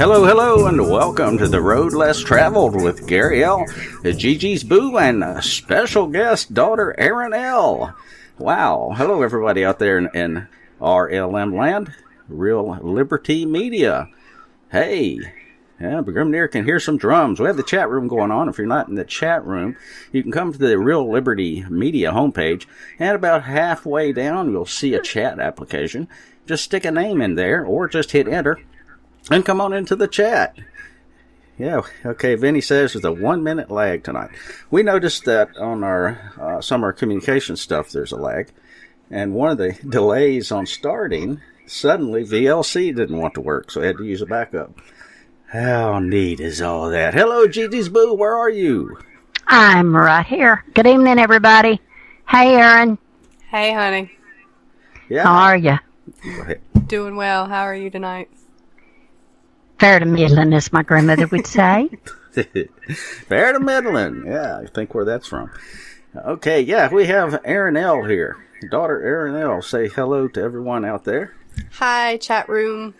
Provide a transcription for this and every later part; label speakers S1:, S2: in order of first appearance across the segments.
S1: Hello, hello, and welcome to the Road Less Traveled with Gary L., GGsBoo, and special guest daughter ErinL. Wow. Hello, everybody out there in RLM land, Real Liberty Media. Hey. Yeah, but Grimnir can hear some drums. We have the chat room going on. If you're not in the chat room, you can come to the Real Liberty Media homepage, and about halfway down, you'll see a chat application. Just stick a name in there, or just hit enter, and come on into the chat. Yeah, okay, Vinny says there's a 1 minute lag tonight. We noticed that on our some of our communication stuff there's a lag. And one of the delays on starting, suddenly VLC didn't want to work, so I had to use a backup. How neat is all that? Hello, GGsBoo, where are you?
S2: I'm right here. Good evening, everybody. Hey, Erin.
S3: Hey, honey.
S1: Yeah.
S2: How are you?
S1: Go ahead.
S3: Doing well. How are you tonight?
S2: Fair to middling, as my grandmother would say.
S1: Fair to middling. Yeah, I think where that's from. Okay, yeah, we have ErinL here. Daughter ErinL. Say hello to everyone out there.
S3: Hi, chat room.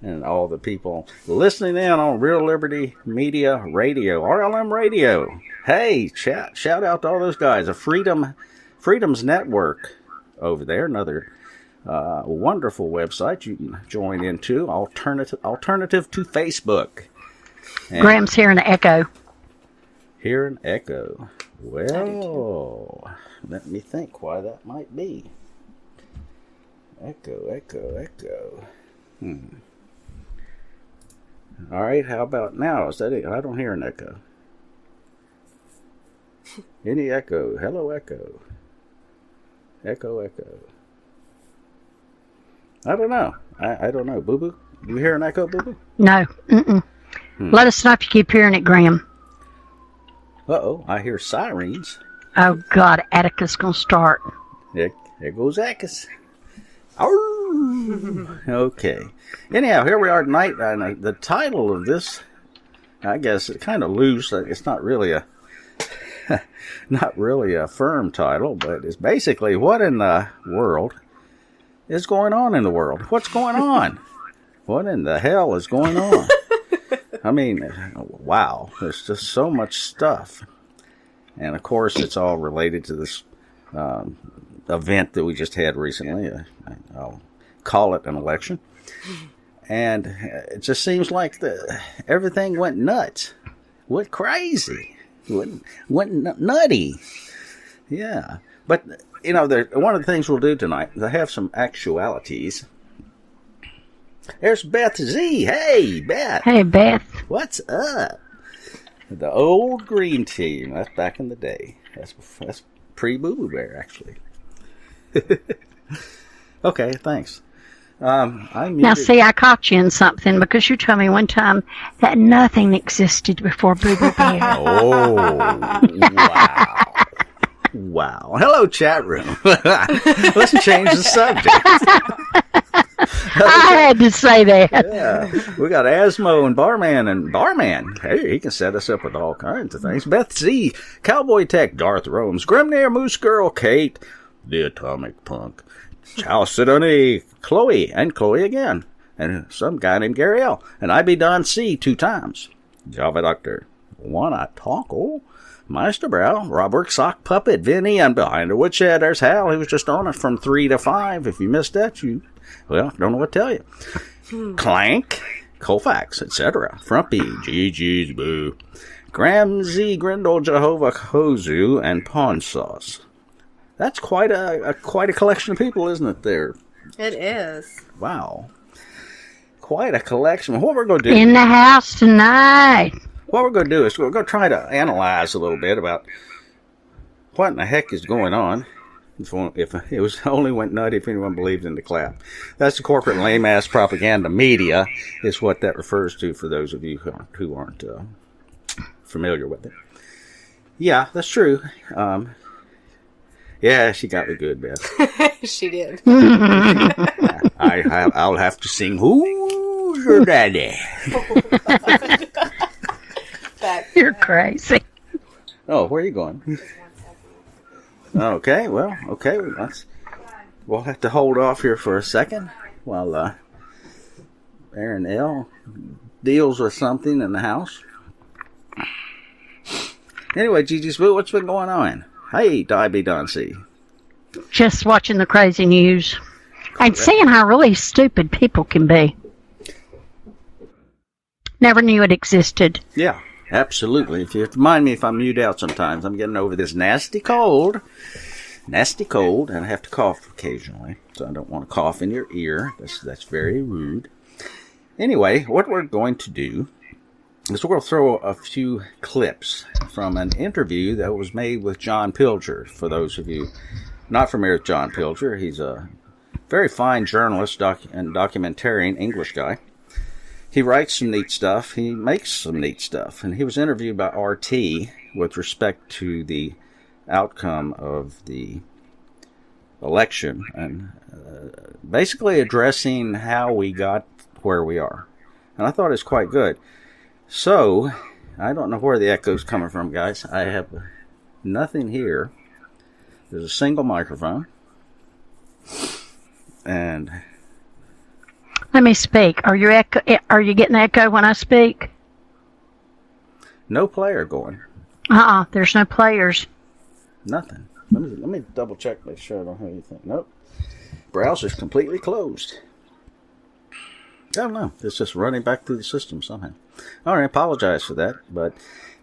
S1: And all the people listening in on Real Liberty Media Radio, RLM Radio. Hey, shout out to all those guys. Freedom's Network over there, another wonderful website you can join into, alternative to Facebook. And
S2: Graham's hearing an echo.
S1: Hear an echo. Well, let me think why that might be. Echo. All right, how about now? Is that it? I don't hear an echo. Any echo? Hello, echo. Echo. I don't know. I don't know. Boo Boo? You hear an echo, Boo Boo?
S2: No. Let us know if you keep hearing it, Graham.
S1: Uh-oh, I hear sirens.
S2: Oh, God, Atticus going to start.
S1: There goes Atticus. Okay. Anyhow, here we are tonight. And the title of this, I guess, it's kind of loose. It's not really a firm title, but it's basically what in the world is going on in the world? What's going on? What in the hell is going on? I mean, wow. There's just so much stuff. And, of course, it's all related to this event that we just had recently. I'll call it an election. And it just seems like everything went nuts. Went crazy. Went nutty. Yeah. But, you know, one of the things we'll do tonight, I have some actualities. There's Beth Z. Hey, Beth.
S2: Hey, Beth.
S1: What's up? The old green team. That's back in the day. That's pre-Boo Boo Bear, actually. Okay, thanks.
S2: Now, see, I caught you in something because you told me one time that nothing existed before Boo Boo Bear.
S1: Oh, wow. Wow. Hello, chat room. Let's change the subject.
S2: I had to say that.
S1: Yeah. We got Asmo and Barman. Hey, he can set us up with all kinds of things. Beth Z, Cowboy Tech, Darth Romes, Grimnir, Moose Girl, Kate, the Atomic Punk, Chow Sidoni, Chloe again, and some guy named Gary L. And I be Don C 2 times. Java Doctor, One-Eye Taco, Meister Brow, Robert Sock Puppet, Vinny, and behind the woodshed, there's Hal. He was just on it from 3 to 5. If you missed that, don't know what to tell you. Clank, Colfax, etc. Frumpy, GGsBoo, Graham Z, Grindle, Jehovah Kozu, and Pawn Sauce. That's quite a collection of people, isn't it, there?
S3: It is.
S1: Wow. Quite a collection. What we're going to do...
S2: In the house tonight.
S1: What we're going to do is we're going to try to analyze a little bit about what in the heck is going on. If it only went nutty if anyone believed in the clap. That's the corporate lame-ass propaganda media is what that refers to for those of you who aren't familiar with it. Yeah, that's true. Yeah, she got me good, Beth.
S3: She did.
S1: I'll have to sing Who's Your Daddy?
S2: You're crazy.
S1: Oh, where are you going? Okay, we'll have to hold off here for a second while ErinL deals with something in the house. Anyway, GGsBoo, what's been going on? Hey, Dibby Duncy.
S2: Just watching the crazy news and seeing how really stupid people can be. Never knew it existed.
S1: Yeah, absolutely. If you have to mind me if I mute out sometimes, I'm getting over this nasty cold, and I have to cough occasionally, so I don't want to cough in your ear. That's very rude. Anyway, what we're going to do is we're going to throw a few clips from an interview that was made with John Pilger. For those of you not familiar with John Pilger, he's a very fine journalist and documentarian English guy. He writes some neat stuff. He makes some neat stuff. And he was interviewed by RT with respect to the outcome of the election and basically addressing how we got where we are. And I thought it was quite good. So, I don't know where the echo's coming from, guys. I have nothing here. There's a single microphone. And
S2: let me speak. Are you getting echo when I speak?
S1: No player going.
S2: There's no players.
S1: Nothing. Let me double check, make sure I don't have anything. Nope. Browser's completely closed. I don't know. It's just running back through the system somehow. All right, I apologize for that, but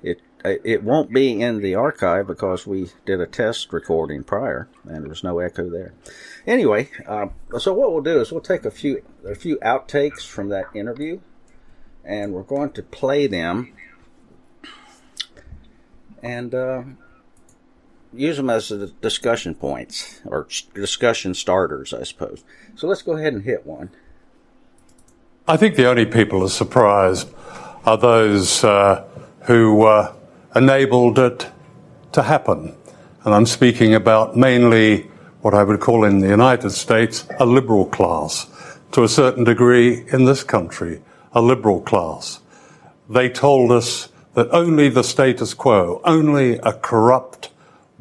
S1: it won't be in the archive because we did a test recording prior, and there was no echo there. Anyway, so what we'll do is we'll take a few outtakes from that interview, and we're going to play them and use them as discussion points or discussion starters, I suppose. So let's go ahead and hit one.
S4: I think the only people who are surprised are those who enabled it to happen. And I'm speaking about mainly what I would call in the United States a liberal class, to a certain degree in this country, a liberal class. They told us that only the status quo, only a corrupt,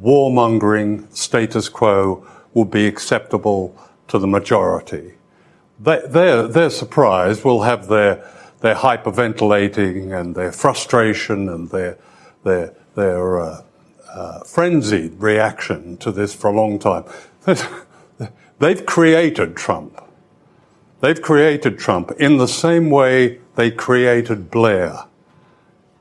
S4: warmongering status quo would be acceptable to the majority. Their surprise will have their hyperventilating and their frustration and their frenzied reaction to this for a long time. They've created Trump. They've created Trump in the same way they created Blair,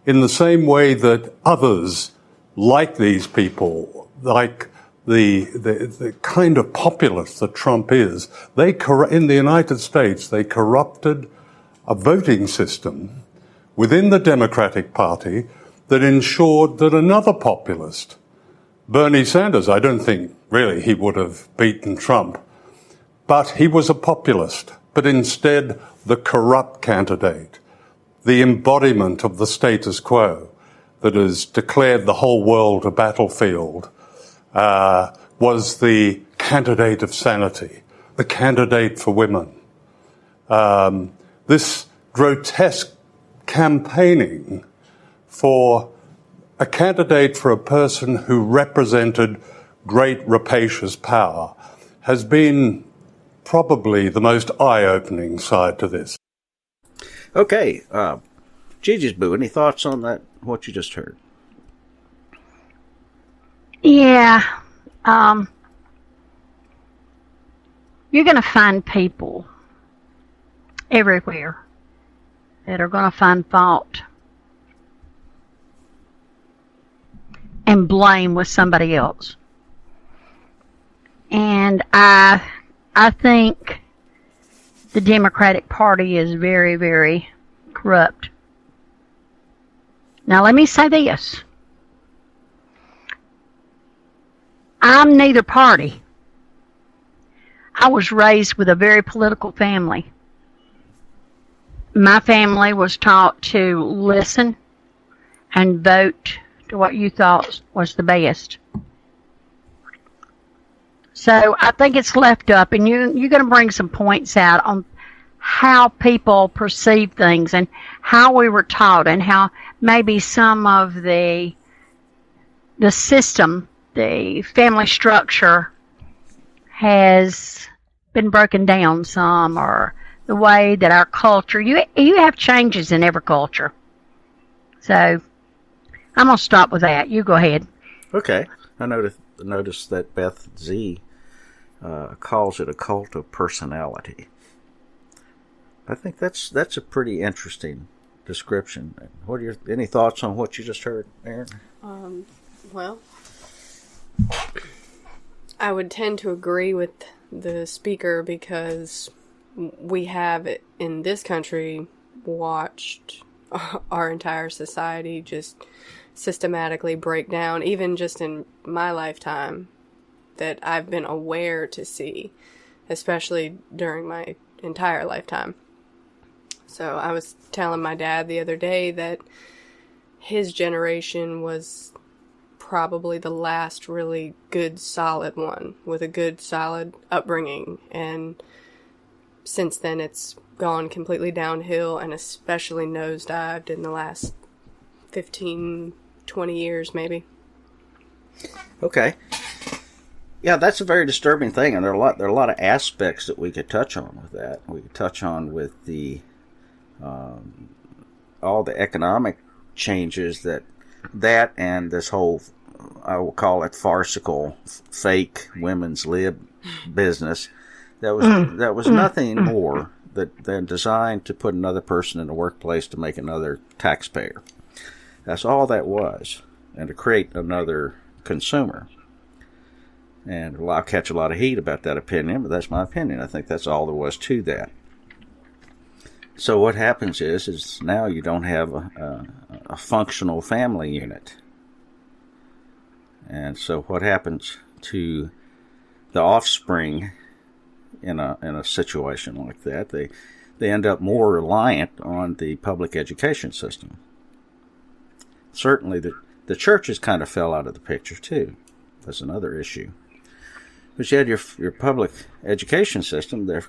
S4: in the same way that others like these people, like the kind of populist that Trump is, in the United States, they corrupted a voting system within the Democratic Party that ensured that another populist, Bernie Sanders, I don't think really he would have beaten Trump, but he was a populist, but instead the corrupt candidate, the embodiment of the status quo that has declared the whole world a battlefield, was the candidate of sanity, the candidate for women. This grotesque campaigning for a candidate for a person who represented great rapacious power has been probably the most eye-opening side to this.
S1: Okay, GGsBoo, any thoughts on that, what you just heard?
S2: Yeah, you're going to find people everywhere that are going to find fault and blame with somebody else. And I think the Democratic Party is very, very corrupt. Now, let me say this. I'm neither party. I was raised with a very political family. My family was taught to listen and vote to what you thought was the best. So I think it's left up, and you're going to bring some points out on how people perceive things and how we were taught and how maybe some of the system, the family structure, has been broken down some, or the way that our culture, you have changes in every culture. So I'm going to stop with that. You go ahead.
S1: Okay. I noticed that Beth Z calls it a cult of personality. I think that's a pretty interesting description. What are any thoughts on what you just heard, Erin?
S3: Well, I would tend to agree with the speaker because we have, in this country, watched our entire society just systematically break down, even just in my lifetime, that I've been aware to see, especially during my entire lifetime. So I was telling my dad the other day that his generation was probably the last really good, solid one with a good, solid upbringing. And since then, it's gone completely downhill and especially nosedived in the last 15, 20 years, maybe.
S1: Okay. Yeah, that's a very disturbing thing, and there are a lot of aspects that we could touch on with that. We could touch on with the all the economic changes that and this whole, I will call it farcical, fake women's lib business that was nothing more than designed to put another person in the workplace to make another taxpayer. That's all that was, and to create another consumer. And I'll catch a lot of heat about that opinion, but that's my opinion. I think that's all there was to that. So what happens is now you don't have a functional family unit. And so what happens to the offspring in a situation like that? They end up more reliant on the public education system. Certainly the churches kind of fell out of the picture too. That's another issue. But you had your public education system. They're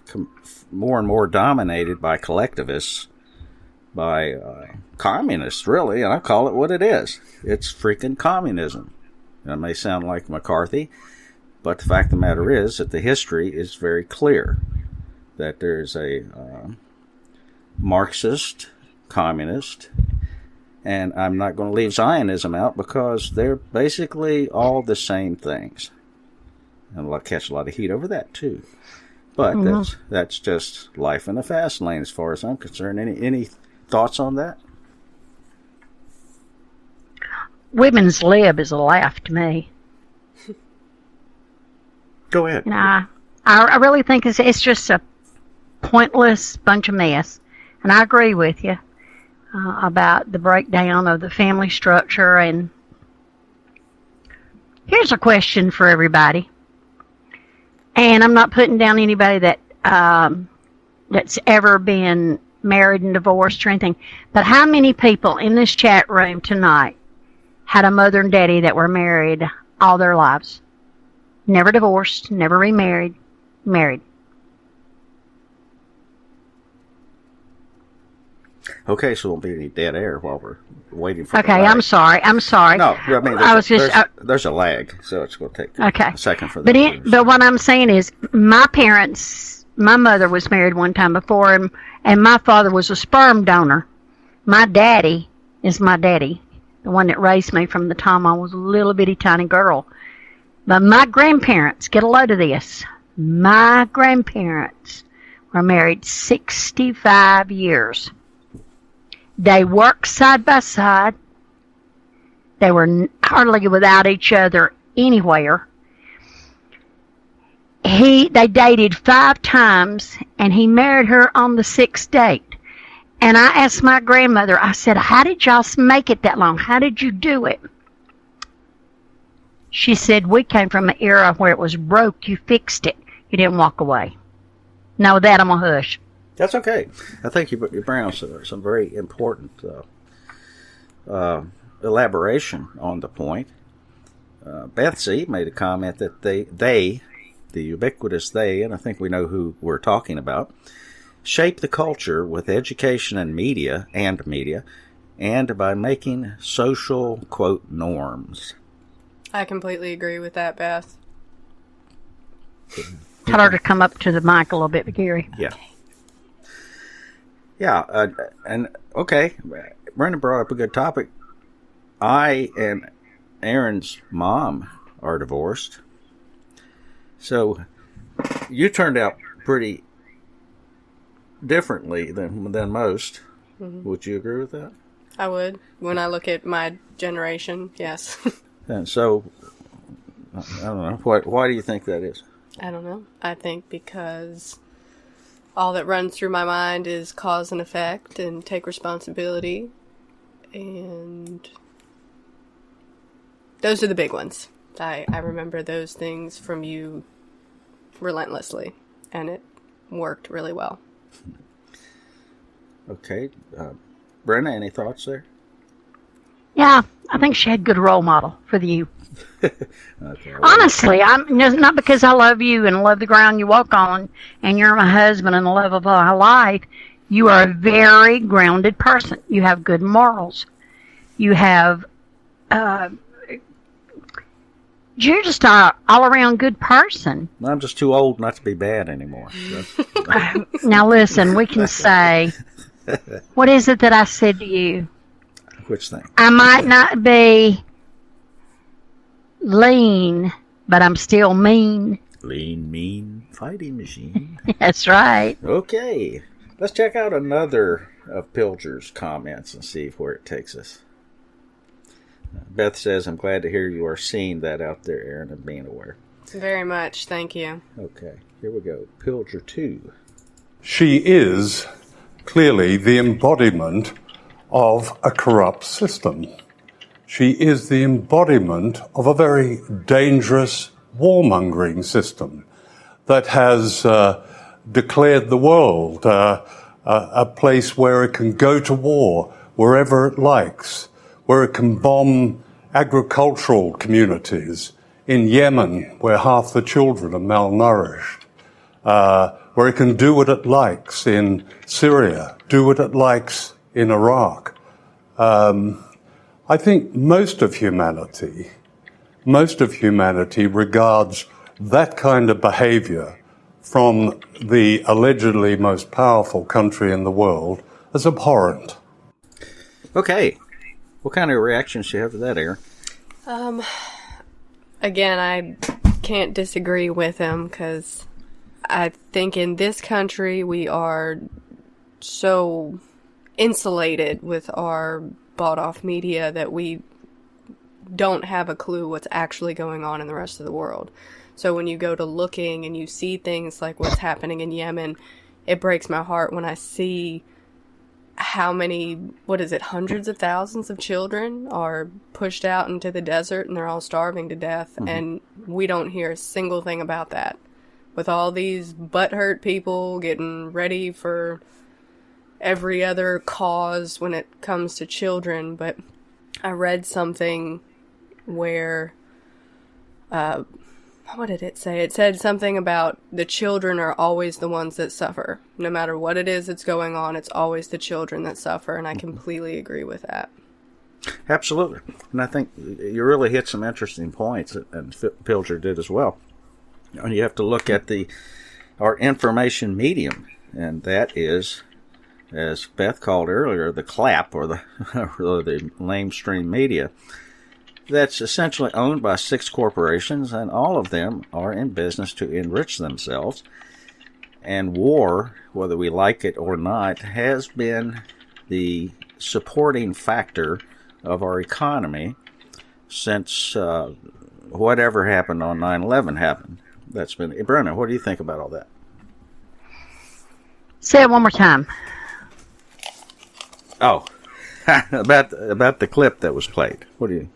S1: more and more dominated by collectivists, by communists, really, and I call it what it is. It's freaking communism. That may sound like McCarthy, but the fact of the matter is that the history is very clear that there's a Marxist, communist, and I'm not going to leave Zionism out because they're basically all the same things. And I'll catch a lot of heat over that too. But that's just life in the fast lane as far as I'm concerned. Any thoughts on that?
S2: Women's lib is a laugh to me.
S1: Go ahead.
S2: And I really think it's just a pointless bunch of mess. And I agree with you about the breakdown of the family structure. And here's a question for everybody. And I'm not putting down anybody that that's ever been married and divorced or anything. But how many people in this chat room tonight had a mother and daddy that were married all their lives? Never divorced, never remarried, married.
S1: Okay, so there won't be any dead air while we're waiting for.
S2: Okay, I'm sorry. No,
S1: I mean, there's a lag, so it's going to take a second for that.
S2: But what I'm saying is, my mother was married one time before, and my father was a sperm donor. My daddy is my daddy, the one that raised me from the time I was a little bitty tiny girl. But my grandparents, get a load of this, my grandparents were married 65 years. They worked side by side. They were hardly without each other anywhere. They dated 5 times, and he married her on the 6th date. And I asked my grandmother, I said, how did y'all make it that long? How did you do it? She said, we came from an era where it was broke. You fixed it. You didn't walk away. Now with that, I'm going to hush.
S1: That's okay. I think you bring on some very important elaboration on the point. Betsy made a comment that they, the ubiquitous they, and I think we know who we're talking about, shape the culture with education and media, and by making social, quote, norms.
S3: I completely agree with that, Beth.
S2: Tell her to come up to the mic a little bit, Gary.
S1: Yeah. Yeah, and okay, Brenda brought up a good topic. I and Erin's mom are divorced, so you turned out pretty differently than most. Mm-hmm. Would you agree with that?
S3: I would. When I look at my generation, yes.
S1: And so, I don't know. Why do you think that is?
S3: I don't know. I think because all that runs through my mind is cause and effect and take responsibility. And those are the big ones. I remember those things from you relentlessly, and it worked really well.
S1: Okay. Brenda, any thoughts there?
S2: Yeah, I think she had a good role model for you.
S1: Okay,
S2: Honestly, I'm not because I love you and love the ground you walk on, and you're my husband and the love of my life. You are a very grounded person. You have good morals. You have, you're just an all-around good person.
S1: I'm just too old not to be bad anymore. So.
S2: Now listen, we can say, what is it that I said to you?
S1: Which thing?
S2: I might not be lean, but I'm still mean.
S1: Lean, mean, fighting machine.
S2: That's right.
S1: Okay. Let's check out another of Pilger's comments and see where it takes us. Beth says, I'm glad to hear you are seeing that out there, Erin, and being aware.
S3: Very much. Thank you.
S1: Okay. Here we go. Pilger 2.
S4: She is clearly the embodiment of a corrupt system. She is the embodiment of a very dangerous warmongering system that has declared the world a place where it can go to war wherever it likes, where it can bomb agricultural communities in Yemen, where half the children are malnourished, where it can do what it likes in Syria, do what it likes in Iraq. I think most of humanity regards that kind of behavior from the allegedly most powerful country in the world as abhorrent.
S1: Okay. What kind of reactions do you have to that, Erin?
S3: Again, I can't disagree with him because I think in this country we are so insulated with our bought-off media that we don't have a clue what's actually going on in the rest of the world. So when you go to looking and you see things like what's happening in Yemen, it breaks my heart when I see how many, hundreds of thousands of children are pushed out into the desert and they're all starving to death, and we don't hear a single thing about that. With all these butthurt people getting ready for every other cause when it comes to children, but I read something where, what did it say? It said something about the children are always the ones that suffer. No matter what it is that's going on, it's always the children that suffer, and I completely agree with that.
S1: Absolutely. And I think you really hit some interesting points, and Pilger did as well. And you have to look at our information medium, and that is, as Beth called earlier, the clap, or the lamestream media. That's essentially owned by 6 corporations, and all of them are in business to enrich themselves. And war, whether we like it or not, has been the supporting factor of our economy since whatever happened on 9/11 happened. That's been. Brenda, what do you think about all that?
S2: Say it one more time.
S1: Oh, about the clip that was played. What do you?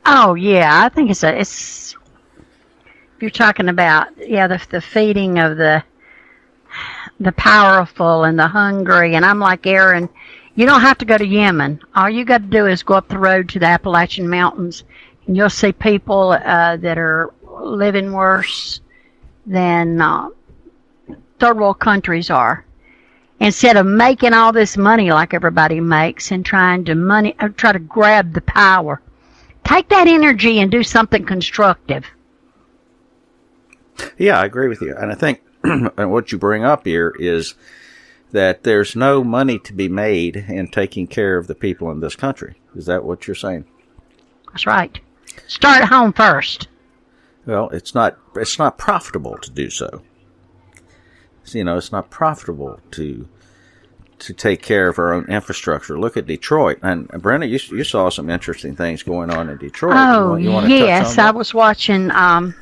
S2: Oh yeah, I think it's if you're talking about the feeding of the powerful and the hungry, and I'm like Erin, you don't have to go to Yemen. All you got to do is go up the road to the Appalachian Mountains, and you'll see people that are living worse than third world countries are. Instead of making all this money like everybody makes and trying to try to grab the power, take that energy and do something constructive.
S1: Yeah, I agree with you. And I think what you bring up here is that there's no money to be made in taking care of the people in this country. Is that what you're saying?
S2: That's right. Start at home first.
S1: Well, it's not profitable to do so. You know, it's not profitable to take care of our own infrastructure. Look at Detroit. And Brenda, you saw some interesting things going on in Detroit.
S2: Oh,
S1: you want to
S2: yes.
S1: touch on that?
S2: I was watching, I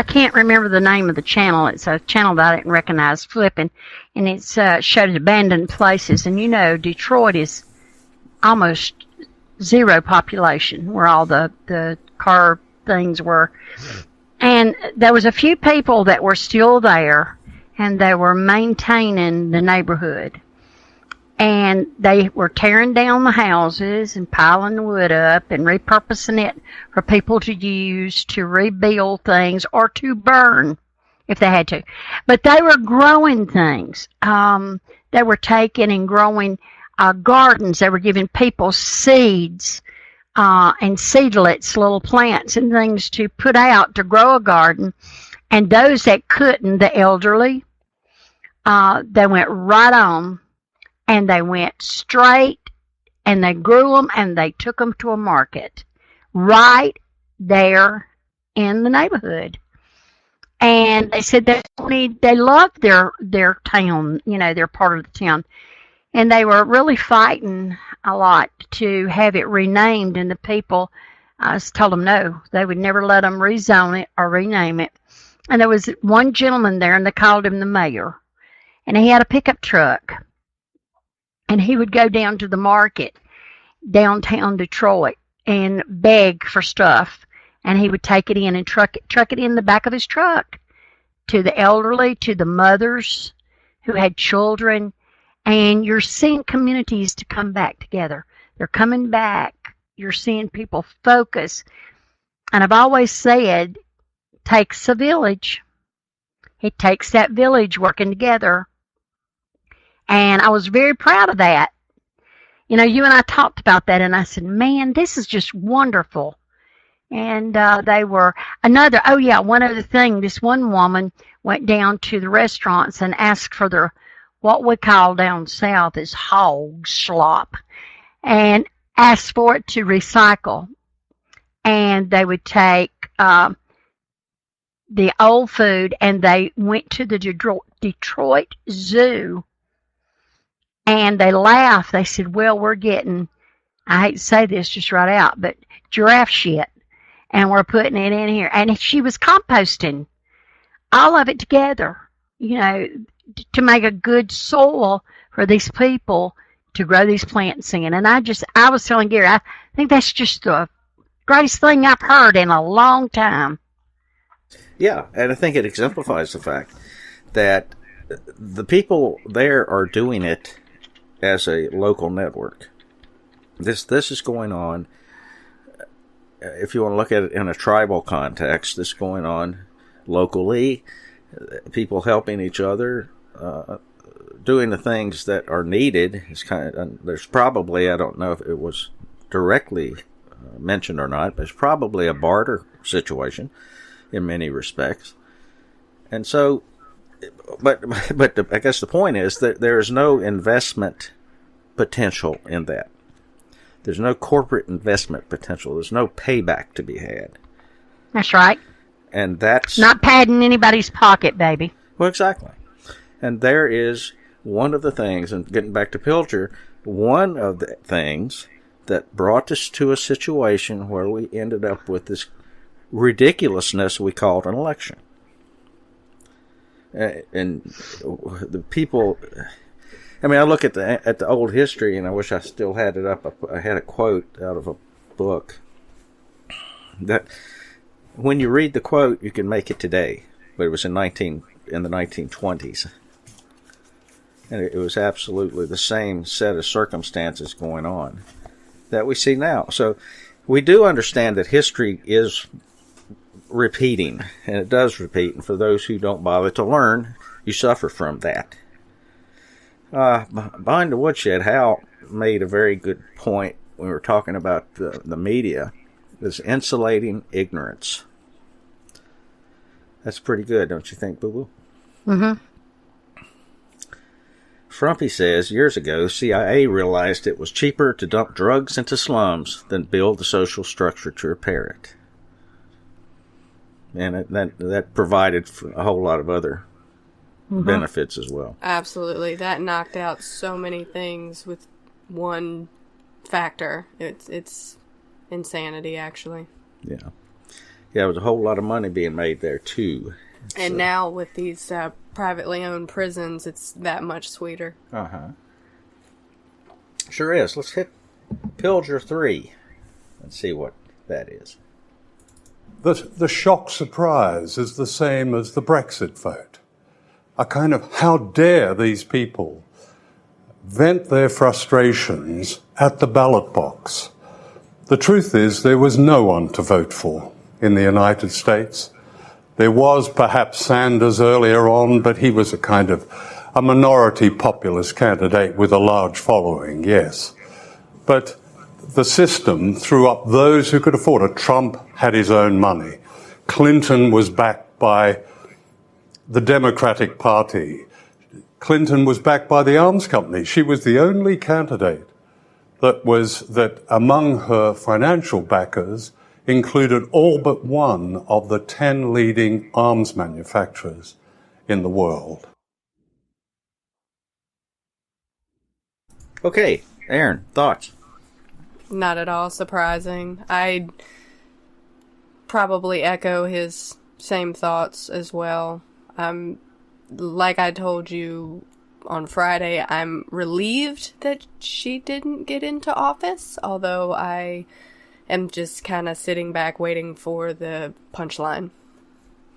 S2: can't remember the name of the channel. It's a channel that I didn't recognize, flipping. And it showed abandoned places. And you know, Detroit is almost zero population where all the car things were. And there was a few people that were still there, and they were maintaining the neighborhood. And they were tearing down the houses and piling the wood up and repurposing it for people to use to rebuild things or to burn if they had to. But they were growing things. They were taking and growing gardens. They were giving people seeds and seedlets, little plants and things to put out to grow a garden. And those that couldn't, the elderly, they went right on and they went straight and they grew them and they took them to a market right there in the neighborhood. And they said they loved their town, you know, their part of the town. And they were really fighting a lot to have it renamed, and the people told them no, they would never let them rezone it or rename it. And there was one gentleman there, and they called him the mayor, and he had a pickup truck, and he would go down to the market downtown Detroit and beg for stuff, and he would take it in and truck it in the back of his truck to the elderly, to the mothers who had children. And you're seeing communities to come back together. They're coming back. You're seeing people focus. And I've always said, it takes a village. It takes that village working together. And I was very proud of that. You know, you and I talked about that, and I said, man, this is just wonderful. And they were one other thing. This one woman went down to the restaurants and asked for their what we call down south is hog slop, and asked for it to recycle. And they would take the old food, and they went to the Detroit Zoo, and they laughed. They said, well, we're getting, I hate to say this just right out, but giraffe shit, and we're putting it in here. And she was composting all of it together, you know, to make a good soil for these people to grow these plants in. And I was telling Gary, I think that's just the greatest thing I've heard in a long time.
S1: Yeah, and I think it exemplifies the fact that the people there are doing it as a local network. This is going on, if you want to look at it in a tribal context, this is going on locally, people helping each other, doing the things that are needed. It's there's probably, I don't know if it was directly mentioned or not, but there's probably a barter situation in many respects. And so, but I guess the point is that there is no investment potential in that. There's no corporate investment potential. There's no payback to be had.
S2: That's right.
S1: And that's
S2: not padding anybody's pocket, baby.
S1: Well, exactly. And there is one of the things, and getting back to Pilger, one of the things that brought us to a situation where we ended up with this ridiculousness we called an election. And the people, I mean, I look at the old history, and I wish I still had it up. I had a quote out of a book that when you read the quote, you can make it today, but it was in the 1920s. And it was absolutely the same set of circumstances going on that we see now. So we do understand that history is repeating, and it does repeat. And for those who don't bother to learn, you suffer from that. Behind the woodshed, Hal made a very good point when we were talking about the media, is insulating ignorance. That's pretty good, don't you think, Boo Boo?
S2: Mm-hmm.
S1: Frumpy says, years ago, CIA realized it was cheaper to dump drugs into slums than build the social structure to repair it. And that provided for a whole lot of other benefits as well.
S3: Absolutely. That knocked out so many things with one factor. It's insanity, actually.
S1: Yeah. Yeah, there was a whole lot of money being made there, too.
S3: And now with these privately owned prisons, it's that much sweeter.
S1: Sure is. Let's hit Pilger 3 and see what that is.
S4: The shock surprise is the same as the Brexit vote. A kind of, how dare these people vent their frustrations at the ballot box. The truth is there was no one to vote for in the United States. There was perhaps Sanders earlier on, but he was a kind of a minority populist candidate with a large following, yes. But the system threw up those who could afford it. Trump had his own money. Clinton was backed by the Democratic Party. Clinton was backed by the arms company. She was the only candidate that among her financial backers included all but one of the 10 leading arms manufacturers in the world.
S1: Okay, Erin, thoughts?
S3: Not at all surprising. I'd probably echo his same thoughts as well. Like I told you on Friday, I'm relieved that she didn't get into office, although I am just kind of sitting back waiting for the punchline.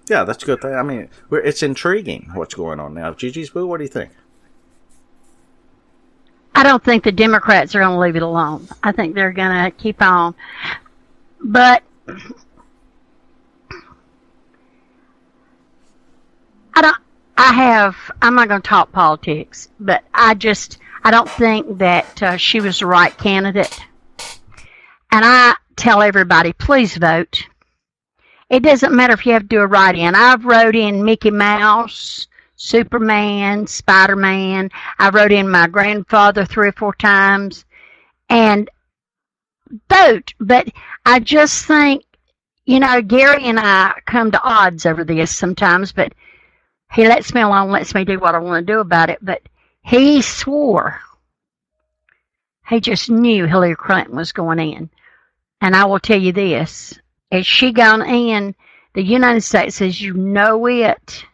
S1: Yeah, that's a good thing. I mean, it's intriguing what's going on now. GGsBoo, what do you think?
S2: I don't think the Democrats are going to leave it alone. I think they're going to keep on. But I'm not going to talk politics, but I don't think that she was the right candidate. And I tell everybody, please vote. It doesn't matter if you have to do a write-in. I've wrote in Mickey Mouse, Superman, Spider-Man. I wrote in my grandfather 3 or 4 times. And vote. But I just think, Gary and I come to odds over this sometimes, but he lets me alone, lets me do what I want to do about it. But he swore. He just knew Hillary Clinton was going in. And I will tell you this. As she gone in, the United States, as you know it,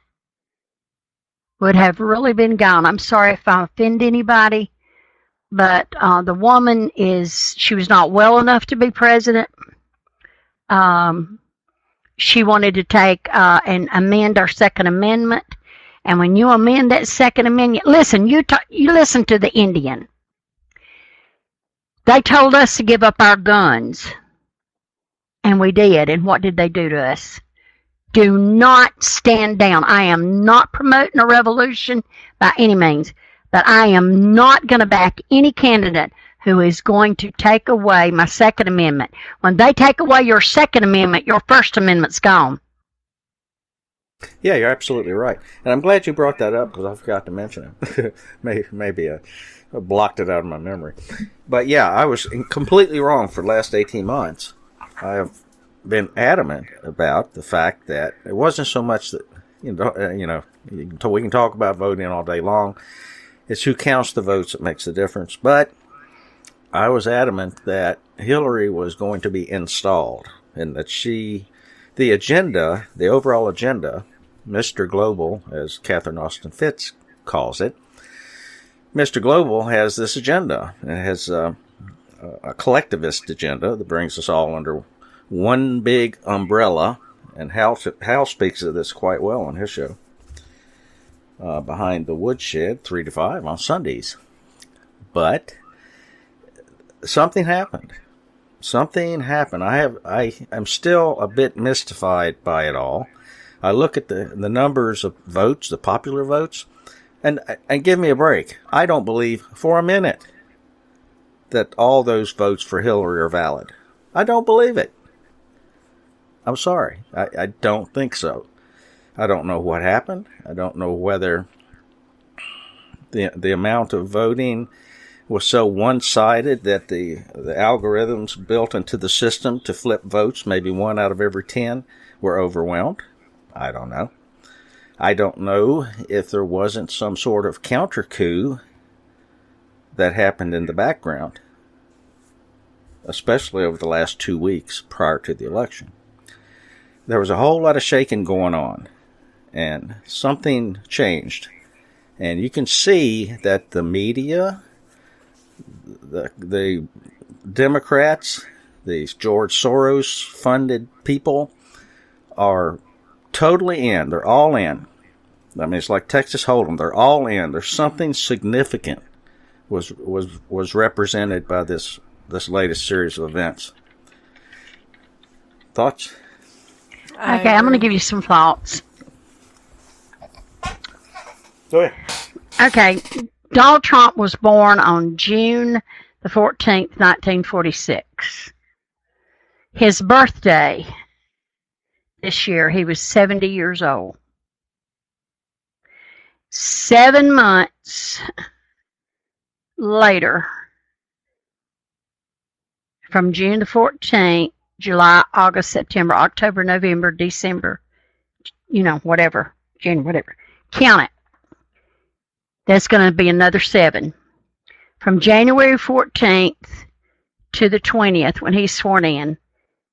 S2: would have really been gone. I'm sorry if I offend anybody, but the woman she was not well enough to be president. She wanted to take and amend our Second Amendment. And when you amend that Second Amendment, listen, you listen to the Indian. They told us to give up our guns. And we did. And what did they do to us? Do not stand down. I am not promoting a revolution by any means, but I am not going to back any candidate who is going to take away my Second Amendment. When they take away your Second Amendment, your First Amendment's gone.
S1: Yeah, you're absolutely right. And I'm glad you brought that up because I forgot to mention it. Maybe I blocked it out of my memory. But yeah, I was completely wrong for the last 18 months. I have been adamant about the fact that it wasn't so much that, we can talk about voting all day long. It's who counts the votes that makes the difference. But I was adamant that Hillary was going to be installed and that the overall agenda, Mr. Global, as Catherine Austin Fitts calls it, Mr. Global has this agenda. It has a collectivist agenda that brings us all under one big umbrella, and Hal speaks of this quite well on his show, Behind the Woodshed, 3 to 5 on Sundays. But something happened. I am still a bit mystified by it all. I look at the numbers of votes, the popular votes, and give me a break. I don't believe for a minute that all those votes for Hillary are valid. I don't believe it. I'm sorry. I don't think so. I don't know what happened. I don't know whether The amount of voting was so one-sided that the algorithms built into the system to flip votes, maybe 1 out of every 10, were overwhelmed. I don't know. I don't know if there wasn't some sort of counter coup that happened in the background, especially over the last 2 weeks prior to the election. There was a whole lot of shaking going on, and something changed. And you can see that the media, the Democrats, these George Soros funded people are totally in. They're all in. I mean, it's like Texas Hold'em. They're all in. There's something significant was represented by this latest series of events. Thoughts?
S2: Okay, I'm going to give you some thoughts.
S1: Go ahead.
S2: Okay, Donald Trump was born on June the 14th, 1946. His birthday this year, he was 70 years old. 7 months later, from June the 14th, July, August, September, October, November, December, whatever, June, whatever. Count it. That's going to be another 7. From January 14th to the 20th, when he's sworn in,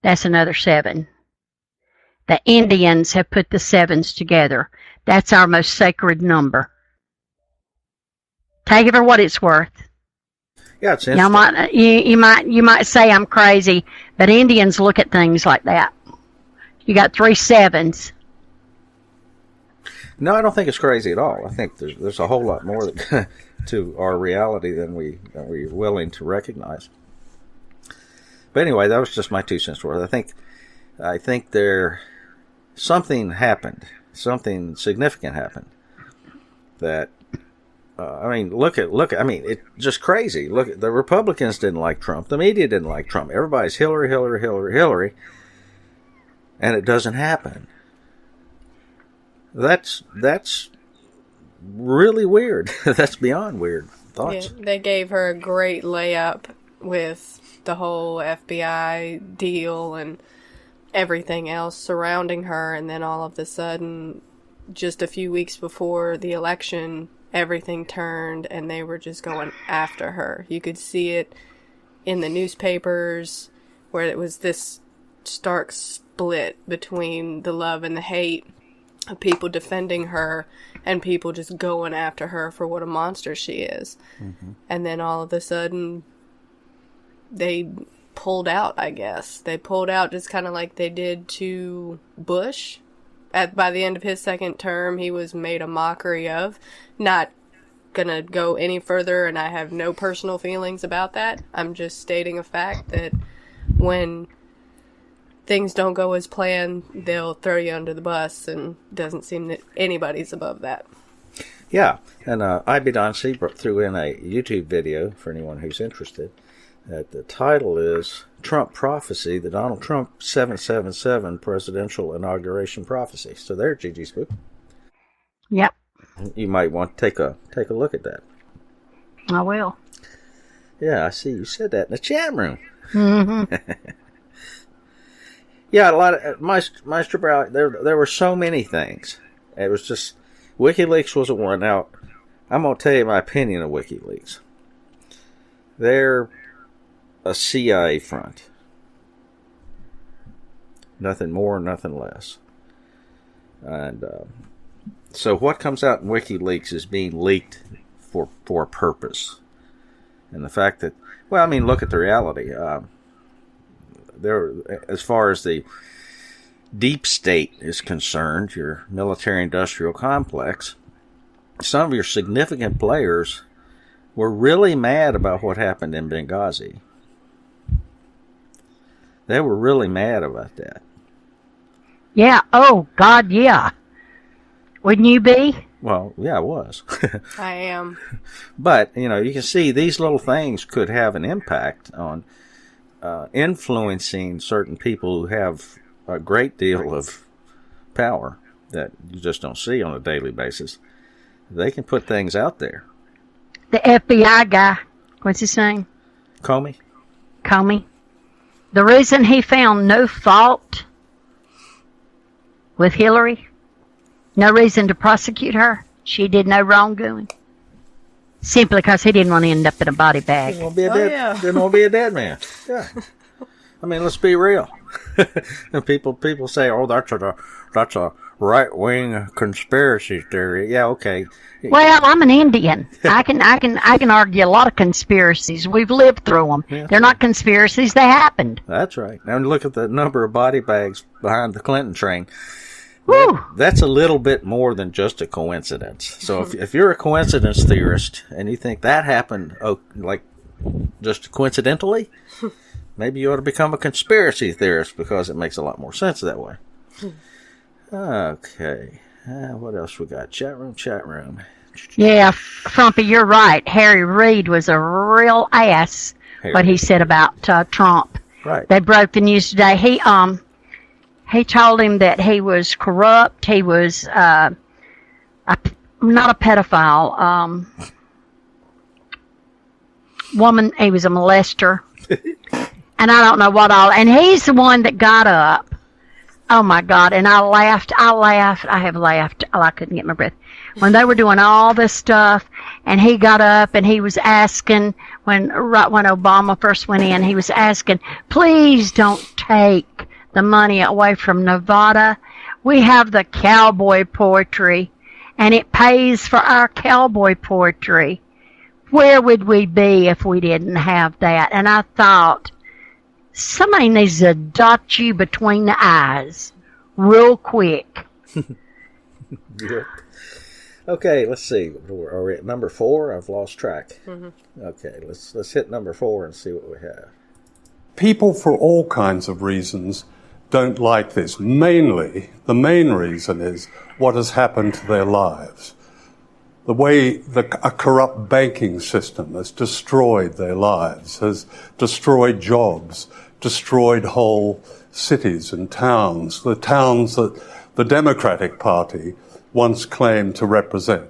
S2: that's another 7. The Indians have put the 7s together. That's our most sacred number. Take it for what it's worth.
S1: Yeah, it's interesting.
S2: You might say I'm crazy, but Indians look at things like that. You got 3 7s.
S1: No, I don't think it's crazy at all. I think there's a whole lot more to our reality than we're willing to recognize. But anyway, that was just my 2 cents worth. I think something happened, something significant happened. That it's just crazy. Look, the Republicans didn't like Trump, the media didn't like Trump. Everybody's Hillary, Hillary, Hillary, Hillary, and it doesn't happen. That's really weird. That's beyond weird. Thoughts?
S3: Yeah, they gave her a great layup with the whole FBI deal and everything else surrounding her, and then all of a sudden, just a few weeks before the election, everything turned and they were just going after her. You could see it in the newspapers where it was this stark split between the love and the hate of people defending her and people just going after her for what a monster she is. Mm-hmm. And then all of a sudden they pulled out, I guess. They pulled out just kind of like they did to Bush. By the end of his second term, he was made a mockery of. Not gonna go any further, and I have no personal feelings about that. I'm just stating a fact that when things don't go as planned, they'll throw you under the bus, and it doesn't seem that anybody's above that.
S1: Yeah, and I.B. Donsey threw in a YouTube video for anyone who's interested. That the title is Trump Prophecy, the Donald Trump 777 Presidential Inauguration Prophecy. So there, GGsBoo.
S2: Yep.
S1: You might want to take a look at that.
S2: I will.
S1: Yeah, I see you said that in the chat room.
S2: Mm-hmm.
S1: Yeah, a lot of Meister Brown. There were so many things. It was just WikiLeaks wasn't one. Now, I'm gonna tell you my opinion of WikiLeaks. They're a CIA front. Nothing more, nothing less. And so what comes out in WikiLeaks is being leaked for a purpose. And the fact that, well, I mean, look at the reality. There, as far as the deep state is concerned, your military-industrial complex, some of your significant players were really mad about what happened in Benghazi. They were really mad about that.
S2: Yeah. Oh, God, yeah. Wouldn't you be?
S1: Well, yeah, I was.
S3: I am.
S1: But, you can see these little things could have an impact on influencing certain people who have a great deal of power that you just don't see on a daily basis. They can put things out there.
S2: the FBI guy, what's his name? Comey. The reason he found no fault with Hillary, no reason to prosecute her, she did no wrongdoing, simply because he didn't want to end up in a body bag.
S1: Didn't want to be a dead man. Yeah. I mean, let's be real. And people say, "Oh, that's a right-wing conspiracy theory." Yeah, okay.
S2: Well, I'm an Indian. I can argue a lot of conspiracies. We've lived through them. Yeah. They're not conspiracies; they happened.
S1: That's right. Now look at the number of body bags behind the Clinton train.
S2: Woo!
S1: That's a little bit more than just a coincidence. So if you're a coincidence theorist and you think that happened, like just coincidentally, maybe you ought to become a conspiracy theorist because it makes a lot more sense that way. Okay. What else we got? Chat room.
S2: Yeah, Frumpy, you're right. Harry Reid was a real ass, what he said about Trump.
S1: Right.
S2: They broke the news today. He told him that he was corrupt. He was not a pedophile. He was a molester. And I don't know what all. And he's the one that got up. Oh, my God. And I laughed. I have laughed. Oh, I couldn't get my breath. When they were doing all this stuff, and he got up and he was asking, right when Obama first went in, he was asking, please don't take the money away from Nevada. We have the cowboy poetry, and it pays for our cowboy poetry. Where would we be if we didn't have that? And I thought, somebody needs to dot you between the eyes real quick.
S1: Yeah. Okay, let's see. Are we at number 4? I've lost track. Mm-hmm. Okay, let's hit number 4 and see what we have.
S4: People, for all kinds of reasons, don't like this. Mainly, the main reason is what has happened to their lives. The way a corrupt banking system has destroyed their lives, has destroyed jobs, destroyed whole cities and towns, the towns that the Democratic Party once claimed to represent.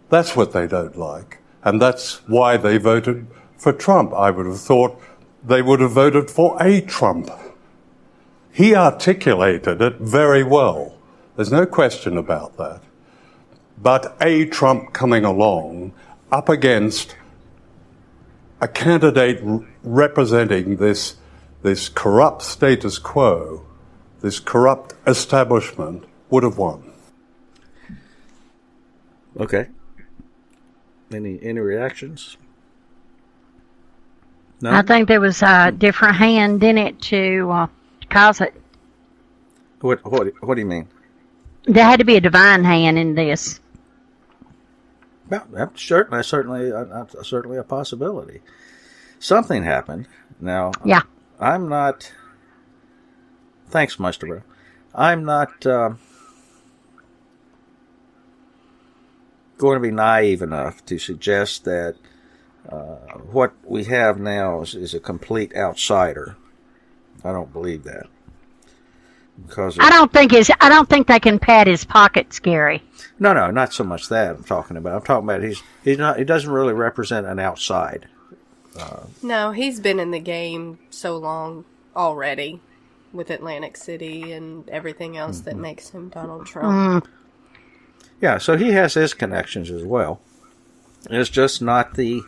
S4: That's what they don't like, and that's why they voted for Trump. I would have thought they would have voted for a Trump. He articulated it very well. There's no question about that. But a Trump coming along up against a candidate representing this corrupt status quo, this corrupt establishment, would have won.
S1: Okay. Any reactions? No?
S2: I think there was a different hand in it to cause it.
S1: What do you mean?
S2: There had to be a divine hand in this.
S1: Well, that's certainly a possibility. Something happened. Now,
S2: yeah.
S1: I'm not. Thanks, Meister Bro. I'm not going to be naive enough to suggest that what we have now is a complete outsider. I don't believe that. Because I don't
S2: think they can pad his pockets, Gary.
S1: No, not so much that I'm talking about. I'm talking about he doesn't really represent an outside.
S3: No, he's been in the game so long already with Atlantic City and everything else that makes him Donald Trump.
S1: Yeah, so he has his connections as well. It's just not the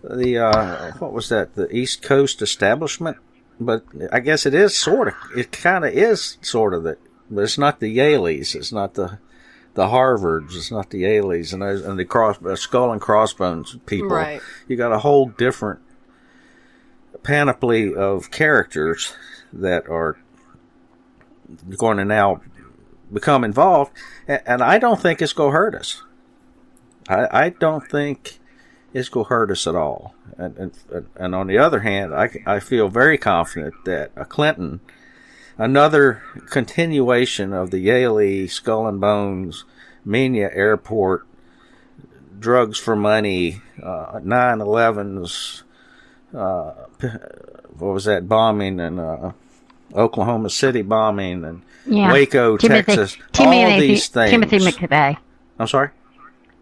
S1: what was that? The East Coast establishment. But I guess it is sort of. It kind of is sort of that. But it's not the Yaleys. It's not the Harvards. It's not the Yaleys and the skull and crossbones people.
S3: Right.
S1: You got a whole different panoply of characters that are going to now become involved, and I don't think it's going to hurt us. I don't think it's going to hurt us at all. And on the other hand, I feel very confident that a Clinton, another continuation of the Yaley, Skull and Bones, Mania Airport, drugs for money, 9/11s, what was that bombing, and Oklahoma City bombing, and Waco, Texas, all these things.
S2: Timothy McVeigh.
S1: I'm sorry?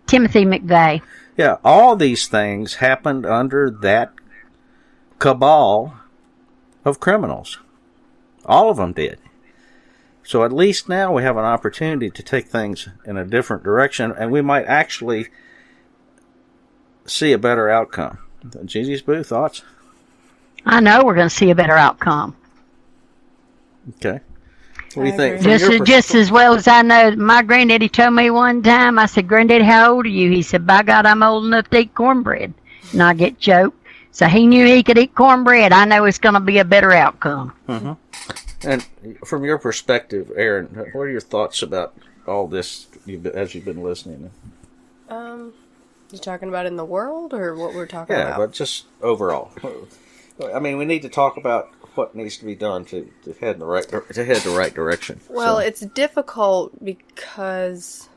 S2: Timothy McVeigh.
S1: Yeah, all these things happened under that cabal of criminals. All of them did. So at least now we have an opportunity to take things in a different direction, and we might actually see a better outcome. GGsBoo, thoughts?
S2: I know we're going to see a better outcome.
S1: Okay. What do you think?
S2: Just as well as I know, my granddaddy told me one time, I said, "Granddaddy, how old are you?" He said, "By God, I'm old enough to eat cornbread." And I get joked. So he knew he could eat cornbread. I know it's going to be a better outcome.
S1: Mm-hmm. And from your perspective, Erin, what are your thoughts about all this as you've been listening?
S3: You talking about in the world or what we're talking about?
S1: Yeah, but just overall. I mean, we need to talk about what needs to be done to head in the right direction.
S3: Well, it's difficult because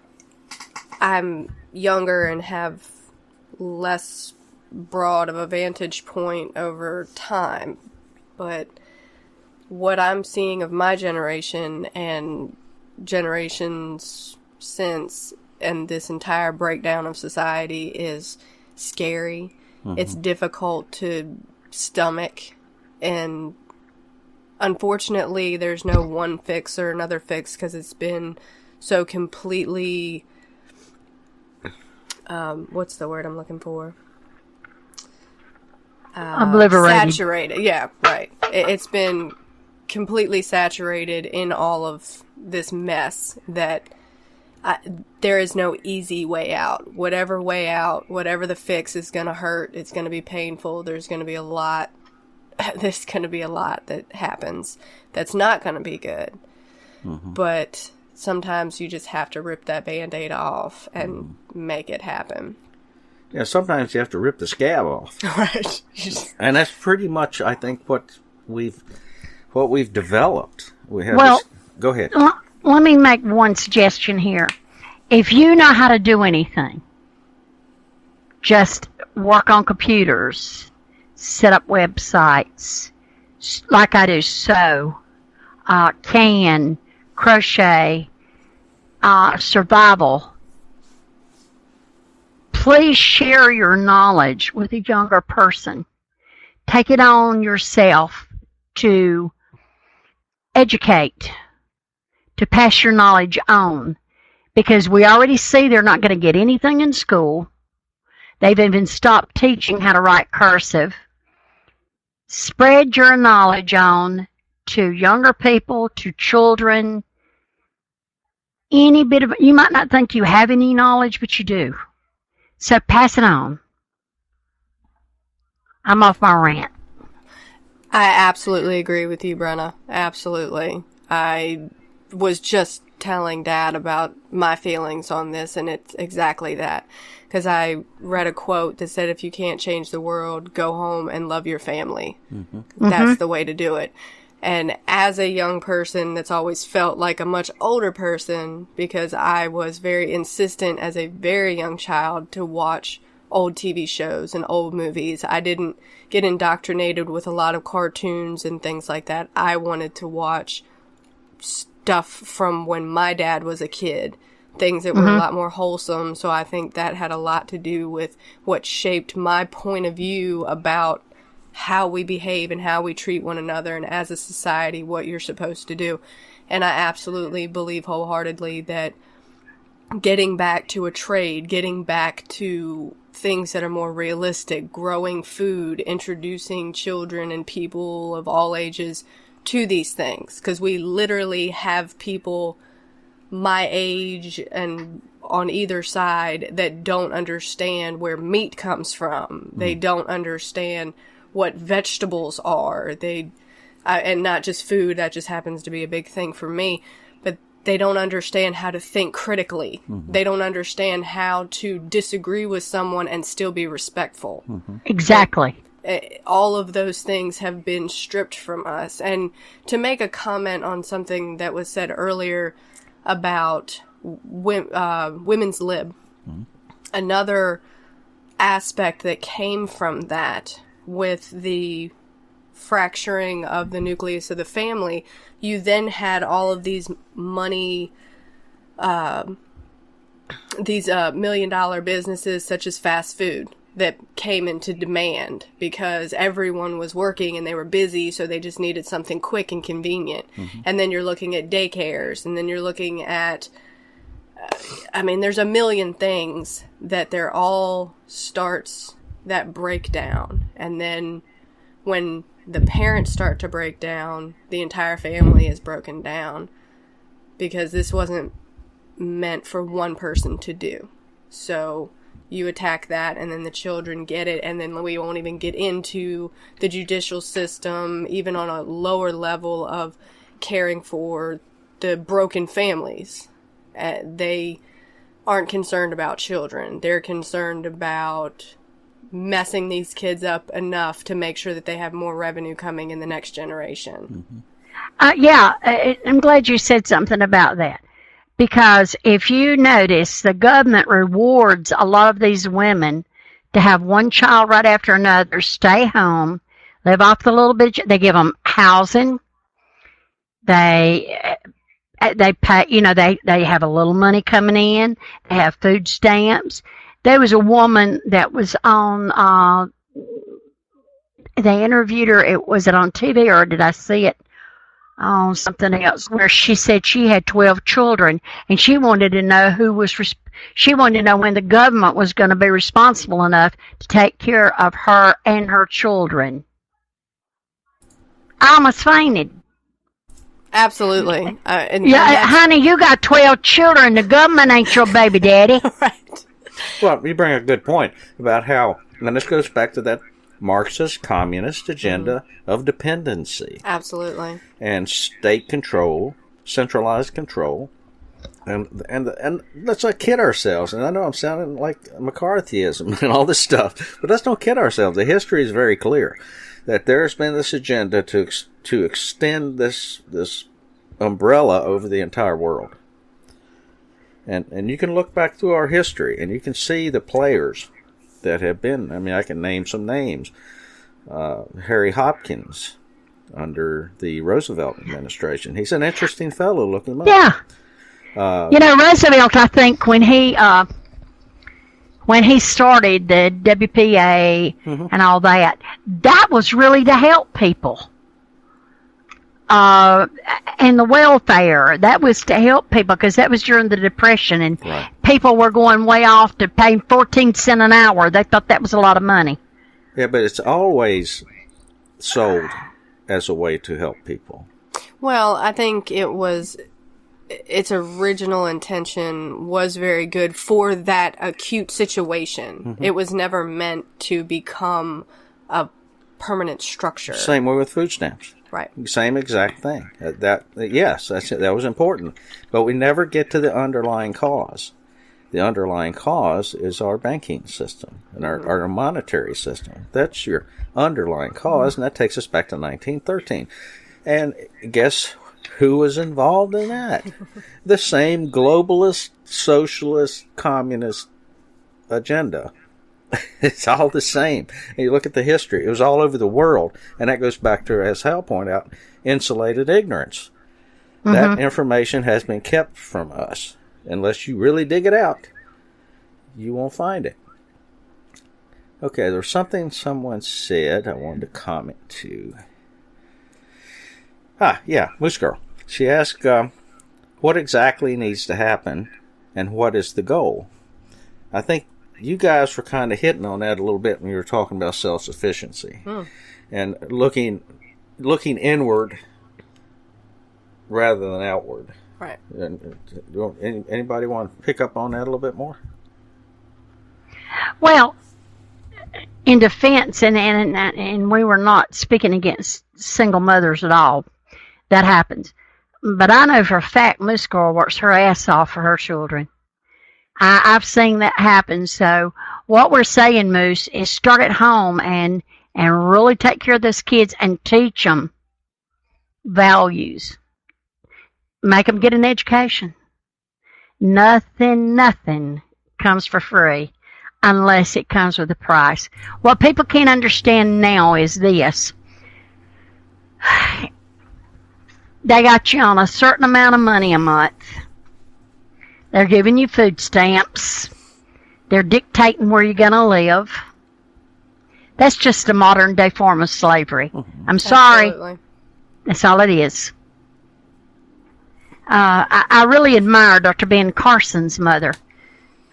S3: I'm younger and have less broad of a vantage point over time. But what I'm seeing of my generation and generations since, and this entire breakdown of society is scary. Mm-hmm. It's difficult to stomach, and unfortunately there's no one fix or another fix because it's been so completely what's the word I'm looking for?
S2: Obliterated.
S3: Saturated. Yeah, right. It's been completely saturated in all of this mess that there is no easy way out. Whatever way out, whatever the fix is going to hurt, it's going to be painful. There's going to be a lot that happens that's not going to be good. Mm-hmm. But sometimes you just have to rip that Band-Aid off and make it happen.
S1: Yeah, sometimes you have to rip the scab off.
S3: Right.
S1: And that's pretty much, I think, what we've developed. We have go ahead.
S2: Let me make one suggestion here. If you know how to do anything, just work on computers, set up websites, like I do, sew, can, crochet, survival. Please share your knowledge with a younger person. Take it on yourself to educate, to pass your knowledge on, because we already see they're not going to get anything in school. They've even stopped teaching how to write cursive. Spread your knowledge on to younger people, to children. You might not think you have any knowledge, but you do. So pass it on. I'm off my rant.
S3: I absolutely agree with you, Brenna. Absolutely. I was just telling Dad about my feelings on this, and it's exactly that. Because I read a quote that said, if you can't change the world, go home and love your family. Mm-hmm. That's the way to do it. And as a young person that's always felt like a much older person, because I was very insistent as a very young child to watch old TV shows and old movies. I didn't get indoctrinated with a lot of cartoons and things like that. I wanted to watch stuff from when my dad was a kid, things that were a lot more wholesome. So I think that had a lot to do with what shaped my point of view about how we behave and how we treat one another, and as a society, what you're supposed to do. And I absolutely believe wholeheartedly that getting back to a trade, getting back to things that are more realistic, growing food, introducing children and people of all ages to these things, because we literally have people my age and on either side that don't understand where meat comes from. They don't understand what vegetables are. And not just food, that just happens to be a big thing for me, but they don't understand how to think critically. Mm-hmm. They don't understand how to disagree with someone and still be respectful. Mm-hmm.
S2: Exactly.
S3: All of those things have been stripped from us. And to make a comment on something that was said earlier about women's lib, another aspect that came from that, with the fracturing of the nucleus of the family, you then had all of these money these $1 million businesses such as fast food that came into demand because everyone was working and they were busy, so they just needed something quick and convenient. And then you're looking at daycares, and then you're looking at there's a million things that they're all starts that break down. And then when the parents start to break down, the entire family is broken down because this wasn't meant for one person to do. So you attack that, and then the children get it, and then we won't even get into the judicial system, even on a lower level of caring for the broken families. They aren't concerned about children. They're concerned about messing these kids up enough to make sure that they have more revenue coming in the next generation.
S2: I'm glad you said something about that. Because if you notice, the government rewards a lot of these women to have one child right after another, stay home, live off the little bit. They give them housing. They pay, they have a little money coming in. They have food stamps. There was a woman that was on, they interviewed her. Was it on TV or did I see it on something else, where she said she had 12 children and she wanted to know she wanted to know when the government was going to be responsible enough to take care of her and her children. I almost fainted.
S3: Absolutely.
S2: Honey, you got 12 children. The government ain't your baby daddy.
S3: Right.
S1: Well, you bring a good point about how, and this goes back to that Marxist communist agenda of dependency.
S3: Absolutely.
S1: And state control, centralized control. And let's not kid ourselves. And I know I'm sounding like McCarthyism and all this stuff, but let's not kid ourselves. The history is very clear that there's been this agenda to extend this umbrella over the entire world. And you can look back through our history and you can see the players that have been. I mean, I can name some names. Harry Hopkins under the Roosevelt administration. He's an interesting fellow. Look him up.
S2: Yeah. Roosevelt, I think, when he started the WPA and all that, that was really to help people. And the welfare, that was to help people because that was during the Depression, and people were going way off to pay 14 cents an hour. They thought that was a lot of money.
S1: Yeah, but it's always sold as a way to help people.
S3: Well, I think its original intention was very good for that acute situation. It was never meant to become a permanent structure.
S1: Same way with food stamps.
S3: Right.
S1: Same exact thing. That was important. But we never get to the underlying cause. The underlying cause is our banking system and our monetary system. That's your underlying cause, and that takes us back to 1913. And guess who was involved in that? The same globalist, socialist, communist agenda. It's all the same. And you look at the history. It was all over the world. And that goes back to, as Hal pointed out, insulated ignorance. That information has been kept from us. Unless you really dig it out, you won't find it. Okay, there's something someone said I wanted to comment to. Moose Girl. She asked, what exactly needs to happen and what is the goal? I think you guys were kind of hitting on that a little bit when you were talking about self-sufficiency and looking inward rather than outward.
S3: Right.
S1: Anybody want to pick up on that a little bit more?
S2: Well, in defense, and we were not speaking against single mothers at all. That happens. But I know for a fact Miss Girl works her ass off for her children. I've seen that happen. So what we're saying, Moose, is start at home and really take care of those kids and teach them values. Make them get an education. Nothing comes for free unless it comes with a price. What people can't understand now is this. They got you on a certain amount of money a month. They're giving you food stamps. They're dictating where you're going to live. That's just a modern day form of slavery. I'm sorry.
S3: Absolutely.
S2: That's all it is. I really admire Dr. Ben Carson's mother.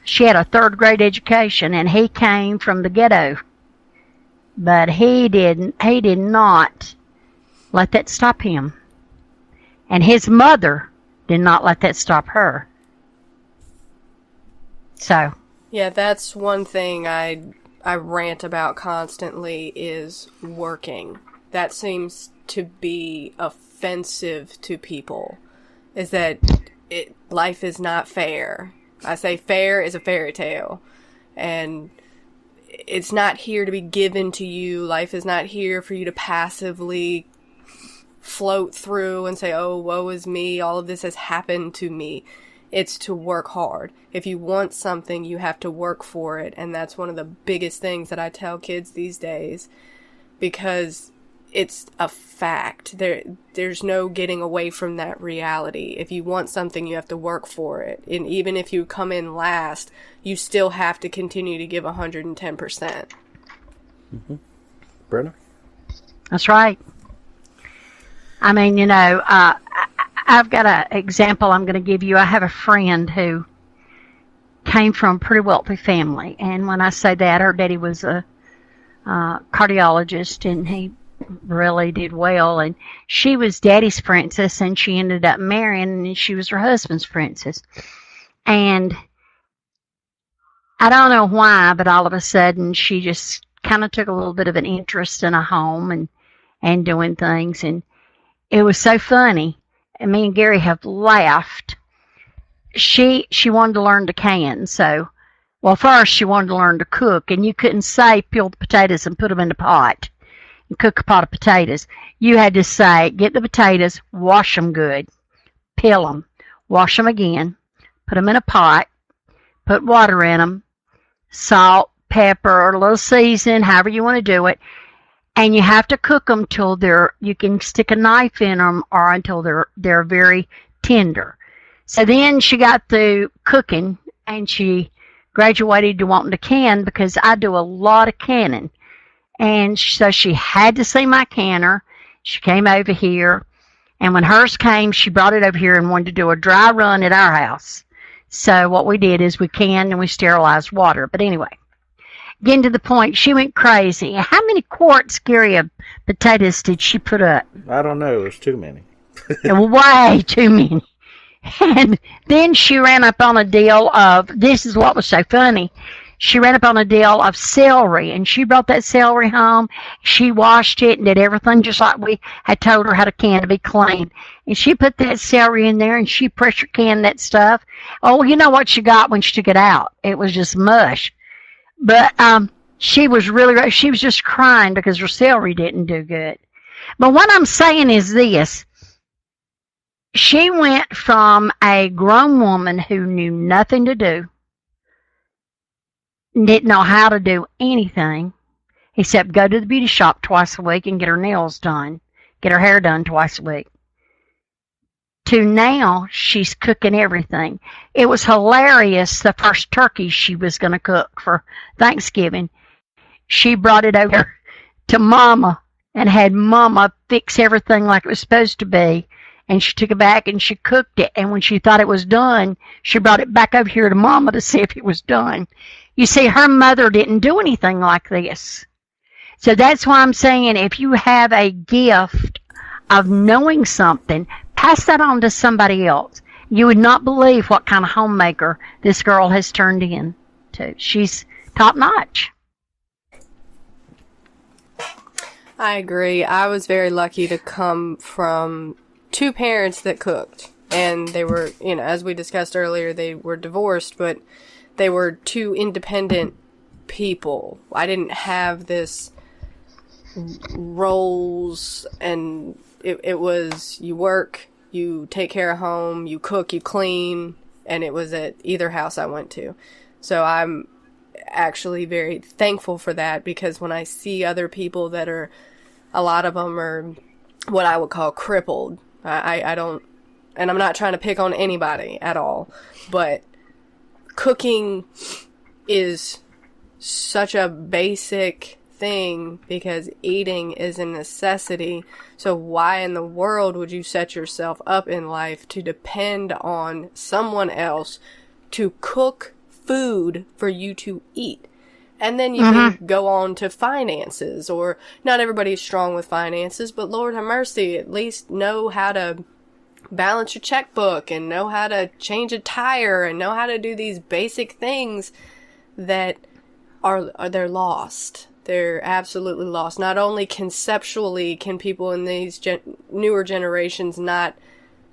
S2: She had a 3rd grade education, and he came from the ghetto. But he did not let that stop him. And his mother did not let that stop her. So.
S3: Yeah, that's one thing I rant about constantly is working. That seems to be offensive to people. Is that life is not fair. I say fair is a fairy tale. And it's not here to be given to you. Life is not here for you to passively float through and say, oh, woe is me. All of this has happened to me. It's to work hard. If you want something, you have to work for it. And that's one of the biggest things that I tell kids these days, because it's a fact. There's no getting away from that reality. If you want something, you have to work for it. And even if you come in last, you still have to continue to give 110%.
S1: Mm-hmm. Brenda?
S2: That's right. I mean, I've got an example I'm going to give you. I have a friend who came from a pretty wealthy family. And when I say that, her daddy was a cardiologist, and he really did well. And she was daddy's princess, and she ended up marrying, and she was her husband's princess. And I don't know why, but all of a sudden she just kind of took a little bit of an interest in a home and doing things. And it was so funny. And me and Gary have laughed. She wanted to learn to can. So, well, first she wanted to learn to cook, and you couldn't say peel the potatoes and put them in the pot and cook a pot of potatoes. You had to say, get the potatoes, wash them good, peel them, wash them again, put them in a pot, put water in them, salt, pepper, a little season, however you want to do it. And you have to cook them till you can stick a knife in them, or until they're very tender. So then she got through cooking, and she graduated to wanting to can, because I do a lot of canning. And so she had to see my canner. She came over here, and when hers came, she brought it over here and wanted to do a dry run at our house. So what we did is we canned and we sterilized water. But anyway, getting to the point, she went crazy. How many quarts, Gary, of potatoes did she put up?
S1: I don't know. There's too many.
S2: Way too many. And then she ran up on a deal of, this is what was so funny, she ran up on a deal of celery, and she brought that celery home. She washed it and did everything just like we had told her how to can to be clean. And she put that celery in there, and she pressure canned that stuff. Oh, you know what she got when she took it out? It was just mush. But she was she was just crying because her celery didn't do good. But what I'm saying is this. She went from a grown woman who knew nothing to do, didn't know how to do anything except go to the beauty shop twice a week and get her nails done, get her hair done twice a week, to now she's cooking everything. It was hilarious, the first turkey she was going to cook for Thanksgiving. She brought it over to Mama and had Mama fix everything like it was supposed to be. And she took it back and she cooked it. And when she thought it was done, she brought it back over here to Mama to see if it was done. You see, her mother didn't do anything like this. So that's why I'm saying, if you have a gift of knowing something, pass that on to somebody else. You would not believe what kind of homemaker this girl has turned into. She's top notch.
S3: I agree. I was very lucky to come from two parents that cooked, and they were, as we discussed earlier, they were divorced, but they were two independent people. I didn't have this roles, and it was, you work, you take care of home, you cook, you clean, and it was at either house I went to. So I'm actually very thankful for that, because when I see other people that are, a lot of them are what I would call crippled. I don't and I'm not trying to pick on anybody at all, but cooking is such a basic thing because eating is a necessity. So why in the world would you set yourself up in life to depend on someone else to cook food for you to eat? And then you can go on to finances, or not everybody's strong with finances, but Lord have mercy, at least know how to balance your checkbook and know how to change a tire and know how to do these basic things that they're lost. They're absolutely lost. Not only conceptually can people in these newer generations not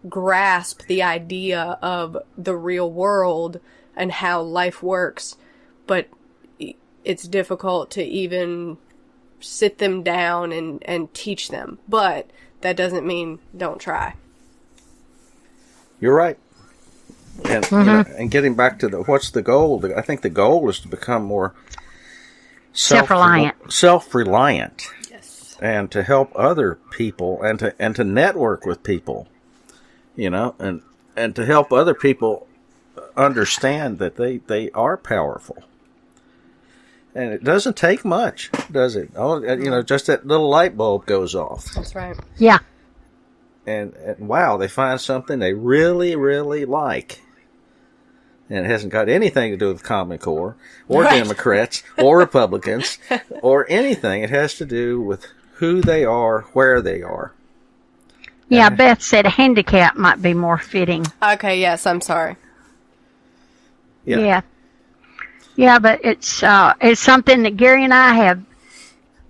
S3: grasp the idea of the real world and how life works, but it's difficult to even sit them down and teach them. But that doesn't mean don't try.
S1: You're right. And, and getting back to what's the goal? I think the goal is to become more
S2: self-reliant.
S3: Yes.
S1: And to help other people and to network with people, and to help other people understand that they are powerful. And it doesn't take much, does it? Oh, just that little light bulb goes off.
S3: That's right.
S2: Yeah.
S1: And wow, they find something they really, really like. And it hasn't got anything to do with Common Core or Democrats or Republicans or anything. It has to do with who they are, where they are.
S2: Yeah, Beth said handicap might be more fitting.
S3: Okay, yes, I'm sorry.
S2: Yeah. Yeah, but it's something that Gary and I have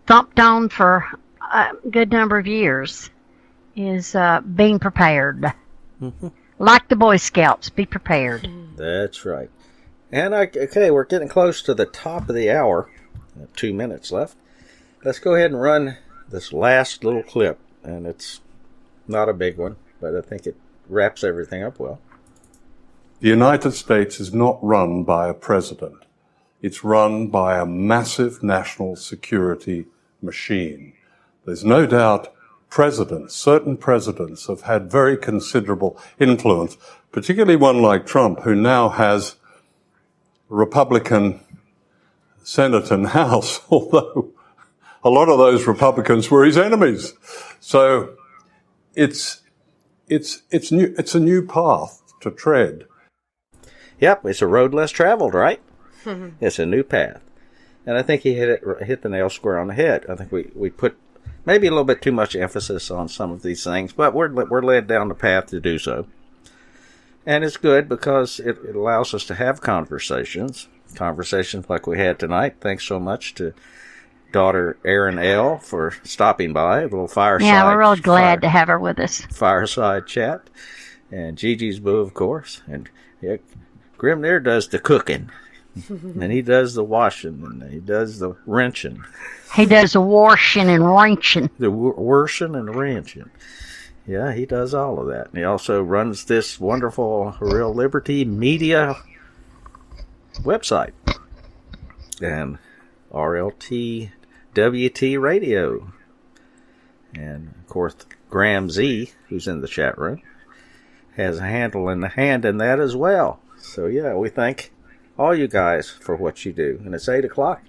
S2: thumped on for a good number of years, is being prepared. Mm-hmm. Like the Boy Scouts, be prepared.
S1: That's right. And we're getting close to the top of the hour. 2 minutes left. Let's go ahead and run this last little clip, and it's not a big one, but I think it wraps everything up well.
S4: The United States is not run by a president. It's run by a massive national security machine. There's no doubt certain presidents have had very considerable influence, particularly one like Trump, who now has a Republican Senate and House, although a lot of those Republicans were his enemies. So it's a new path to tread.
S1: Yep, it's a road less traveled, right? It's a new path. And I think he hit the nail square on the head. I think we put maybe a little bit too much emphasis on some of these things, but we're led down the path to do so. And it's good because it allows us to have conversations like we had tonight. Thanks so much to daughter ErinL for stopping by, a little fireside.
S2: Yeah, we're real glad to have her with us.
S1: Fireside chat. And GGsBoo, of course. And Grim there does the cooking. And he does the washing, and he does the wrenching.
S2: He does the washing and wrenching.
S1: The washing and wrenching. Yeah, he does all of that. And he also runs this wonderful Real Liberty Media website. And RLT WT Radio. And, of course, Graham Z, who's in the chat room, has a hand in that as well. So, yeah, we thank all you guys for what you do. And it's 8 o'clock.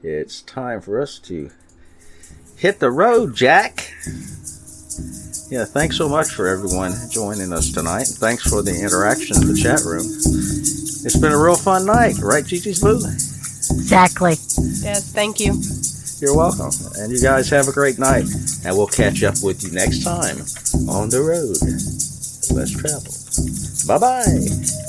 S1: It's time for us to hit the road, Jack. Yeah, thanks so much for everyone joining us tonight. Thanks for the interaction in the chat room. It's been a real fun night, right, GGsBoo?
S2: Exactly.
S3: Yes, thank you.
S1: You're welcome. And you guys have a great night. And we'll catch up with you next time on the road less traveled. Bye-bye.